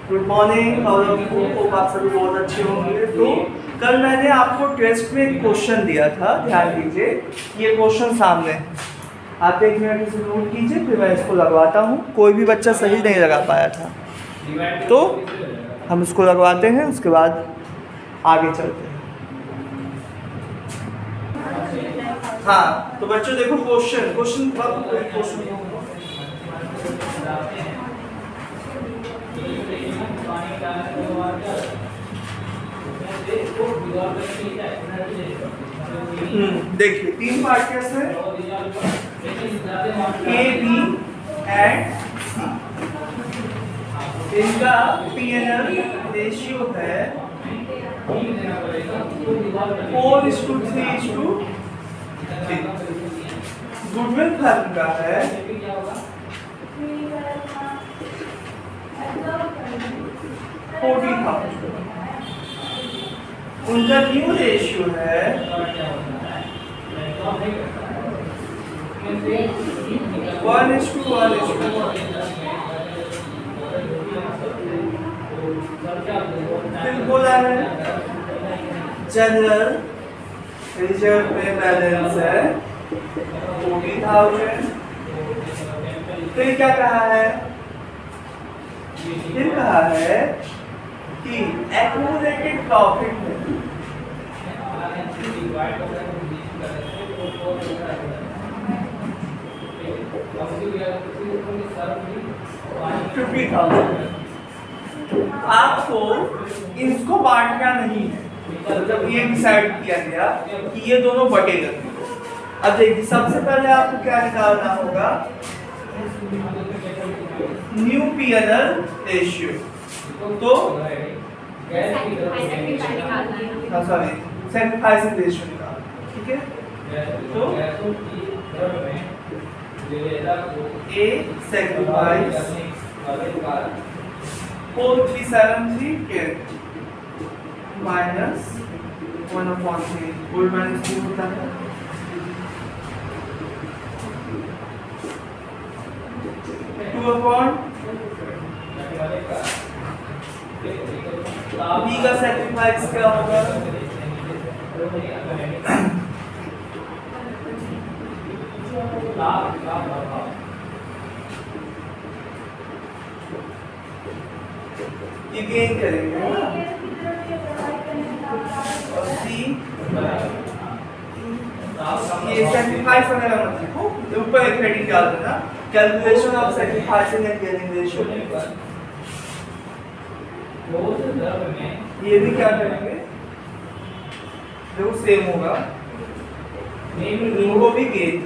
Good morning और hope आप सभी बहुत अच्छे होंगे। तो कल मैंने आपको टेस्ट में एक क्वेश्चन दिया था, ध्यान दीजिए। ये क्वेश्चन सामने है, आप एक मिनट इसे नोट कीजिए, फिर मैं इसको लगवाता हूँ। कोई भी बच्चा सही नहीं लगा पाया था तो हम इसको लगवाते हैं, उसके बाद आगे चलते हैं। हाँ तो बच्चों देखो क्वेश्चन देखिए 3 पार्टिकल्स हैं ए बी एंड सी। इनका पीएनएल रेशियो है 4:3:3। गुडविल फर्म का है 40,000। उनका न्यू रेशियो है 1:1:1। फिर बोला है जनरल रिजर्व में बैलेंस है 40,000। फिर क्या कहा है, फिर कहा है कि एक्यूमुलेटेड प्रॉफिट है 50,000। आपको इसको बांटना नहीं है, जब ये डिसाइड किया गया कि ये दोनों बटेगा। अब देखिए सबसे पहले आपको क्या निकालना होगा, न्यू पीएनएल रेशियो। तो सॉरी सैक्रिफाइसिंग रेशियो निकालना, ठीक है। तो ए सैक्रिफाइस 4373 माइनस 1/3 होल माइनस 2 होता है। बी का सैक्रिफाइस क्या होगा, ये गेन करेंगे और सी ये सैक्रिफाइस वगैरह मत लिखो, ऊपर एक हेडिंग डाल देना, calculation of sacrificing and gaining ratio. ये भी क्या करेंगे, जो सेम होगा इनको भी गेन।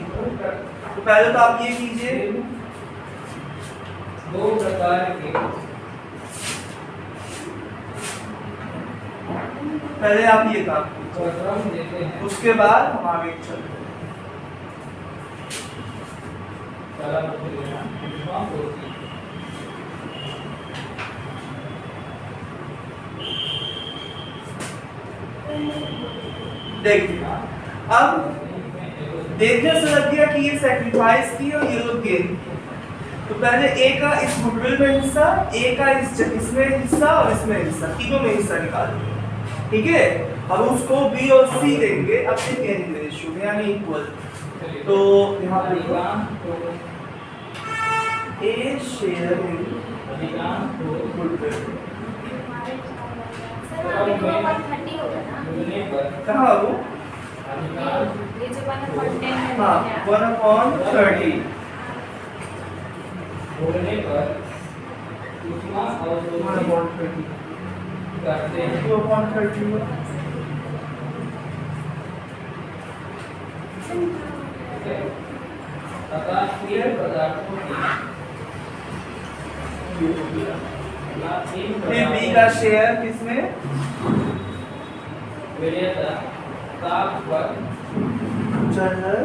तो पहले तो आप ये कीजिए, दो प्रकार के, पहले आप ये काम कीजिए, उसके बाद हम आगे चलते हैं। देखिए अब देखने से लग गया कि ये सैक्रिफाइस की और ये लोग गेन। तो पहले ए का इस गुडविल में हिस्सा, ए का इसमें हिस्सा और इसमें हिस्सा, तीनों में हिस्सा निकालेंगे, ठीक है। अब उसको बी और सी देंगे अपने गेनिंग रेशियो में, यानी इक्वल। तो यहाँ पे ए शेयर इन गुडविल कहाँ वो, हाँ 1/30 फिर बी का शेयर किसमें, जनरल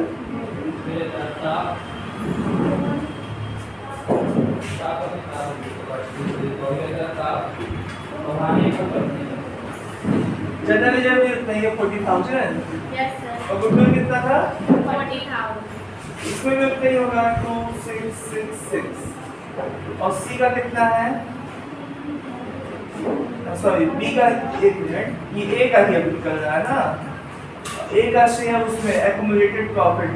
जनरल रिजर्व कितना है, 40,000। Yes sir. और गुडविल कितना था, 40,000। इसमें भी उतना ही होगा 2666। और सी का कितना है सॉरी बी का, एक मिनट, ये ए का ही अब निकल रहा है ना, ए का शेयर उसमें एक्यूमुलेटेड प्रॉफिट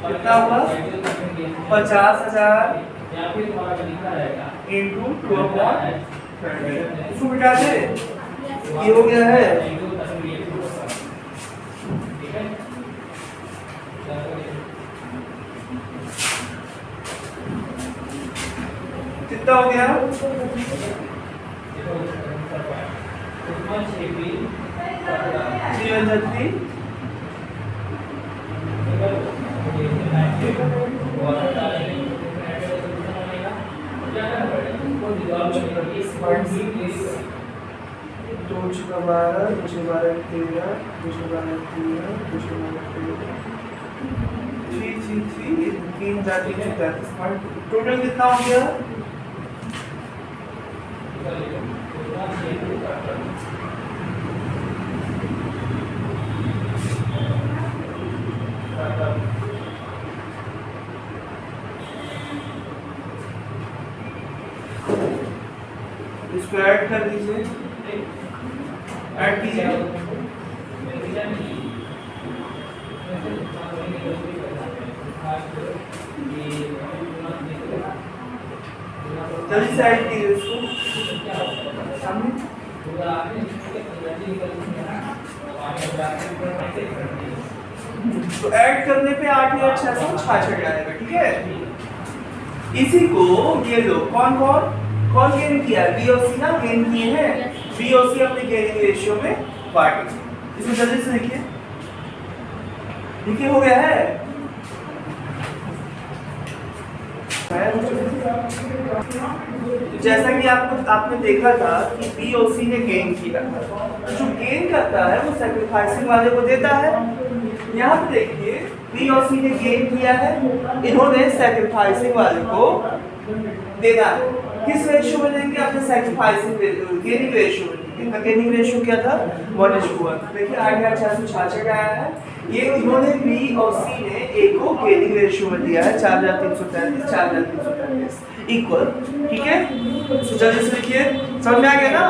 कितना हुआ 50,000 इंटू 12.30, इसको मिटा दे, ये हो गया है कितना हो गया 3 दो छः 12, 2 छः 12 13, 2 छः 12 13, 2 छः 12 13, टोटल कितना हो गया इसको ऐड कर दीजिए, ऐड कीजिए, जल्दी से ऐड कीजिए इसको सामने, तो ऐड करने पे 8,666 आएगा, ठीक है। इसी को ये लो, कौन कौन कौन गेन किया है, बी और सी ना गेन किए हैं, बी और सी अपने गेनिंग रेशियो में बांटे, इसमें जल्दी से लिखिए, लिखिए हो गया है जैसा कि आपने देखा था कि बी और सी ने गेन किया, जो गेन करता है वो सैक्रिफाइसिंग वाले को देता है। यहाँ पे देखिए बी और सी ने गेन किया है, इन्होंने सैक्रिफाइसिंग वाले को देना है, किस रेशियो में देंगे, अपने सैक्रिफाइसिंग गेनिंग रेशियो में। इनका गेनिंग रेशियो क्या था 1:1, देखिए 8,666 आया है, ये इन्होंने बी और सी ने ए को गेनिंग रेशियो में दिया है 4,333 4,333 इक्वल, ठीक है। जल्दी से लिखिए, समझ में आ गया ना।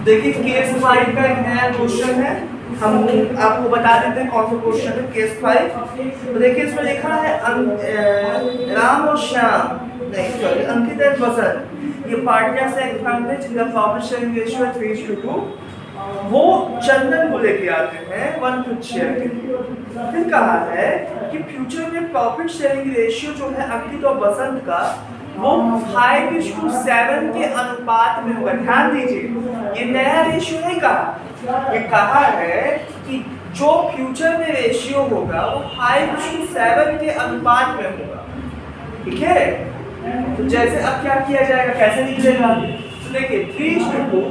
देखिए केस 5 का एक नया क्वेश्चन है, हम आपको बता देते हैं कौन सा क्वेश्चन है केस 5। तो देखिए इसमें लिखा है राम और श्याम, नहीं सॉरी अंकित और बसंत, ये पार्टनर्स हैं एक फर्म में जिनका प्रॉफिट शेयरिंग रेशियो है 3:2। वो चंदन को लेके आते हैं 1/5 शेयर के लिए। फिर कहा है कि फ्यूचर में प्रॉफिट शेयरिंग रेशियो जो है अंकित और बसंत का वो 5:7 के अनुपात में होगा। ध्यान दीजिए ये नया रेशियो नहीं कहा, ये कहा है कि जो फ्यूचर में रेशियो होगा वो 5:7 के अनुपात में होगा, ठीक है। तो जैसे अब क्या किया जाएगा, कैसे निकलेगा, तो देखिए 3:2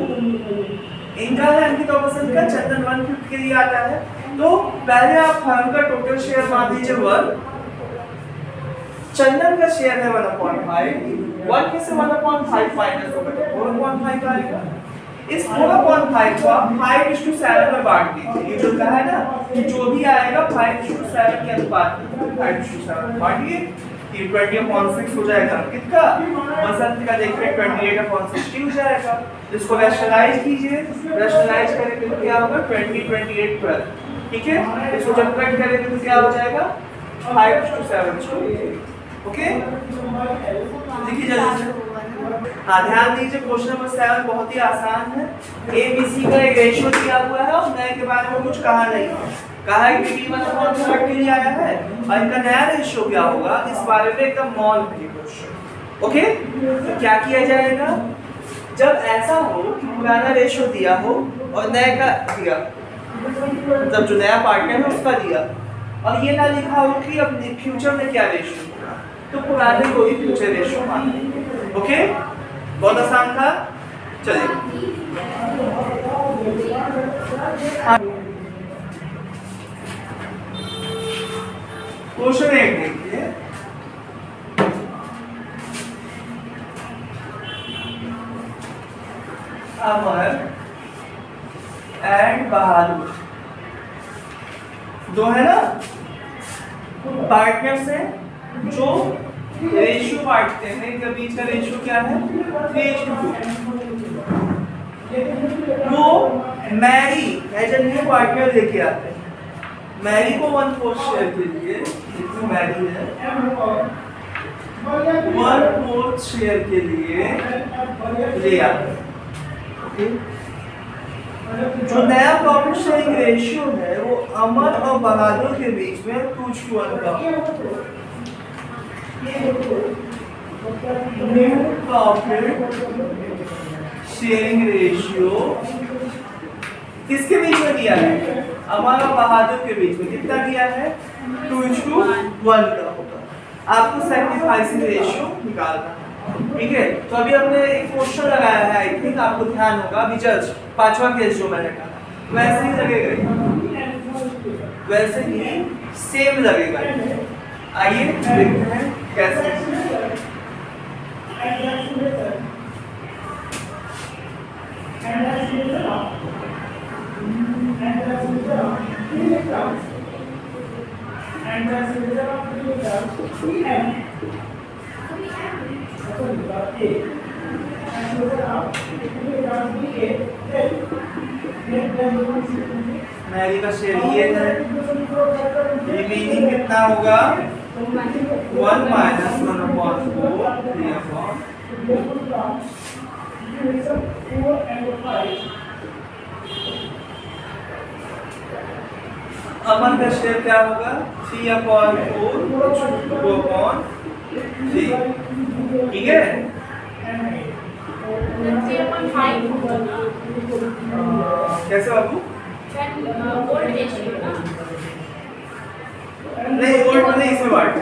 इनका है अंकित और बसंत का, चंदन 1/5 के लिए आता है। तो पहले आप फर्म का टोटल शेयर मान लीजिए 1, चंदन का शेयर है 1/5, 1 में से 1/5 माइनस होगा तो 4/5 आएगा। इस 4/5 को आप 5:7 में बांट दीजिए, ये जो कहा है ना कि जो भी आएगा 5:7 के अनुपात में 5:7 बांटिए, ये 20/6 हो जाएगा अंकित का, बसंत का देखिए 28/60 हो जाएगा। इसको रैशनलाइज कीजिए, रैशनलाइज करेंगे तो क्या होगा 20 28 12, ठीक है। इसको जब कट करेंगे तो क्या हो जाएगा 5:7, ओके। देखिए जल्दी से, हाँ ध्यान दीजिए क्वेश्चन नंबर 7 बहुत ही आसान है। ए बी सी का एक रेशियो दिया हुआ है और नए के बारे में कुछ कहा नहीं है, कहा है कि D1/2 के लिए आया है और इनका नया रेशियो क्या होगा इस बारे में एकदम मॉल है क्वेश्चन, ओके। तो क्या किया जाएगा, जब ऐसा हो कि पुराना रेशियो दिया हो और नए का दिया, मतलब जो नया पार्टनर है उसका दिया, और ये ना लिखा हो कि अब फ्यूचर में क्या रेशियो होगा, तो पुराने को ही फ्यूचर रेशियो मान लेंगे, ओके। बहुत आसान था, चलिए क्वेश्चन 1 देखिए। अमर एंड बहादुर दो है ना, पार्टनर्स हैं जो रेशियो बांटते हैं, इनके बीच का रेशियो क्या है 3:2। वो Mary as a new partner लेके आते हैं, मैरी को 1/4 शेयर के लिए, जिसमें मैरी है 1/4 शेयर के लिए ले आते हैं। ओके, जो नया प्रॉफिट शेयरिंग रेशियो है वो अमर और बहादुर के बीच में 2:1 का न्यू प्रॉफिट शेयरिंग रेशियो किसके बीच में दिया है, अमर और बहादुर के बीच में कितना दिया है 2:1 का होगा। आपको सैक्रिफाइसिंग रेशियो निकालना है, ठीक है। तो अभी हमने एक क्वेश्चन लगाया है, आई थिंक आपको ध्यान होगा, अभी जस्ट 5वां केस जो मैंने कहा वैसे ही लगेगा, वैसे ही सेम लगेगा। आइए देखते हैं कैसे। मैरी का शेयर ये है, रिमेनिंग कितना होगा 1 - 1/4 अमन का शेयर क्या होगा 3/4 2/3, ठीक है। कैसे बाबू? नहीं ओल्ड नहीं, इसमें बांट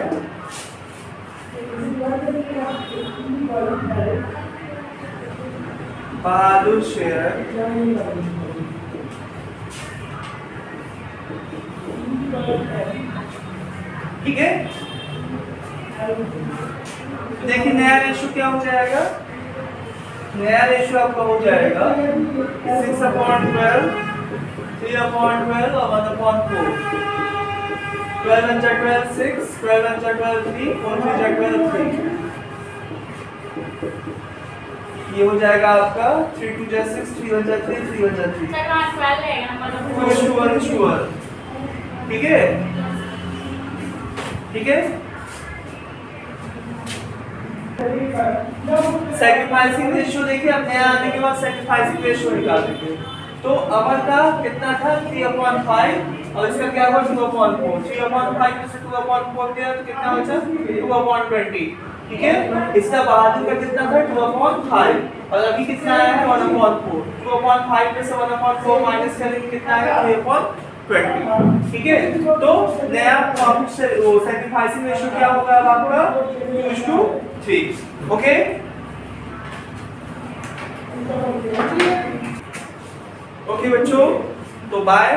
बहादुर शेयर ठीक है। देखिए नया रेशियो क्या हो जाएगा, नया रेशियो आपका हो जाएगा 6/12 3/12 और 1/4। 12 × 12 6, 12 × 12 3, 4 × 12 3। ये हो जाएगा आपका 3 × 2 6, 3 × 3, 3 × 3, 2:1, ठीक है, ठीक है। सैक्रिफाइसिंग रेशियो देखिए, अब नया आने के बाद सैक्रिफाइसिंग रेशियो निकाल देंगे। तो अमर का कितना था 3/5 और इसका क्या हुआ 2/4। 3/5 में से 2/4 गया तो कितना बचा 2/20, ठीक है। इसका बहादुर का कितना था 2/5 और अभी कितना आया है 1/4। 2/5 में से 1/4 माइनस करेंगे कितना आएगा 3/20, ठीक है। तो नया प्रॉफिट से वो सैक्रिफाइसिंग रेशियो क्या होगा अब आपका 2:3, ओके। ओके बच्चों, तो बाय,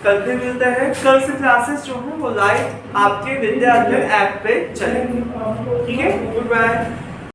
कल फिर मिलते हैं। कल से क्लासेस जो है वो लाइव आपके विद्या अध्ययन ऐप पे चलेंगे, ठीक है। Good bye.